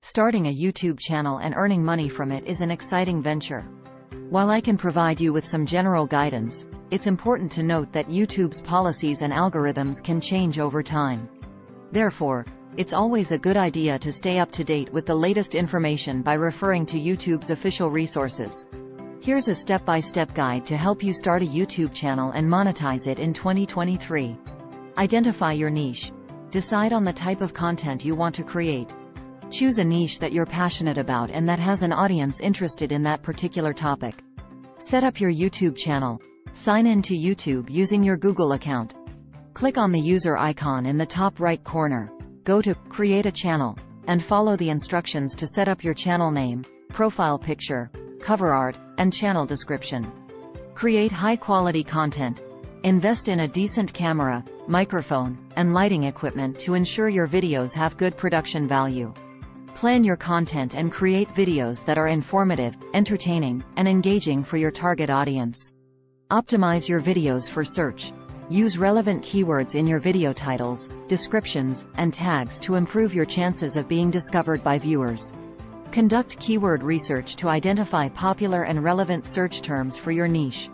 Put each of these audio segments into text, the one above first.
Starting a YouTube channel and earning money from it is an exciting venture. While I can provide you with some general guidance, it's important to note that YouTube's policies and algorithms can change over time. Therefore, it's always a good idea to stay up to date with the latest information by referring to YouTube's official resources. Here's a step-by-step guide to help you start a YouTube channel and monetize it in 2023. Identify your niche. Decide on the type of content you want to create. Choose a niche that you're passionate about and that has an audience interested in that particular topic. Set up your YouTube channel. Sign in to YouTube using your Google account. Click on the user icon in the top right corner. Go to Create a Channel, and follow the instructions to set up your channel name, profile picture, cover art, and channel description. Create high-quality content. Invest in a decent camera, microphone, and lighting equipment to ensure your videos have good production value. Plan your content and create videos that are informative, entertaining, and engaging for your target audience. Optimize your videos for search. Use relevant keywords in your video titles, descriptions, and tags to improve your chances of being discovered by viewers. Conduct keyword research to identify popular and relevant search terms for your niche.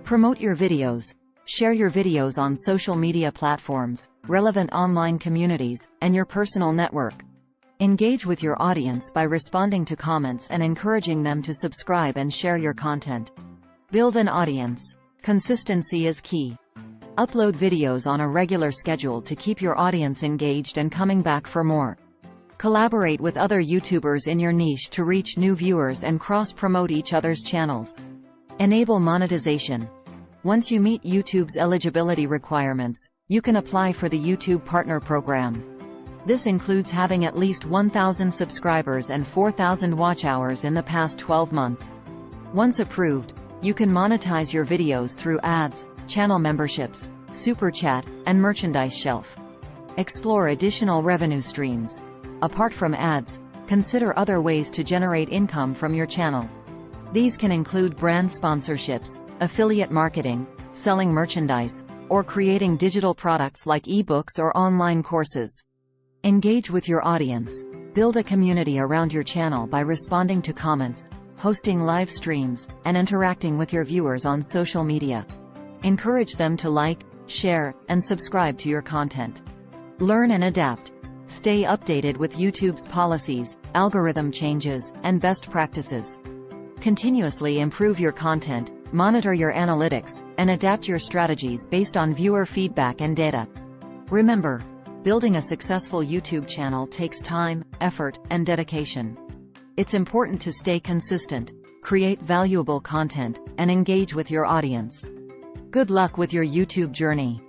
Promote your videos. Share your videos on social media platforms, relevant online communities, and your personal network. Engage with your audience by responding to comments and encouraging them to subscribe and share your content. Build an audience. Consistency is key. Upload videos on a regular schedule to keep your audience engaged and coming back for more. Collaborate with other YouTubers in your niche to reach new viewers and cross-promote each other's channels. Enable monetization. Once you meet YouTube's eligibility requirements, you can apply for the YouTube Partner Program. This includes having at least 1,000 subscribers and 4,000 watch hours in the past 12 months. Once approved, you can monetize your videos through ads, channel memberships, super chat, and merchandise shelf. Explore additional revenue streams. Apart from ads, consider other ways to generate income from your channel. These can include brand sponsorships, affiliate marketing, selling merchandise, or creating digital products like ebooks or online courses. Engage with your audience. Build a community around your channel by responding to comments, hosting live streams, and interacting with your viewers on social media. Encourage them to like, share, and subscribe to your content. Learn and adapt. Stay updated with YouTube's policies, algorithm changes, and best practices. Continuously improve your content, monitor your analytics, and adapt your strategies based on viewer feedback and data. Remember, building a successful YouTube channel takes time, effort, and dedication. It's important to stay consistent, create valuable content, and engage with your audience. Good luck with your YouTube journey.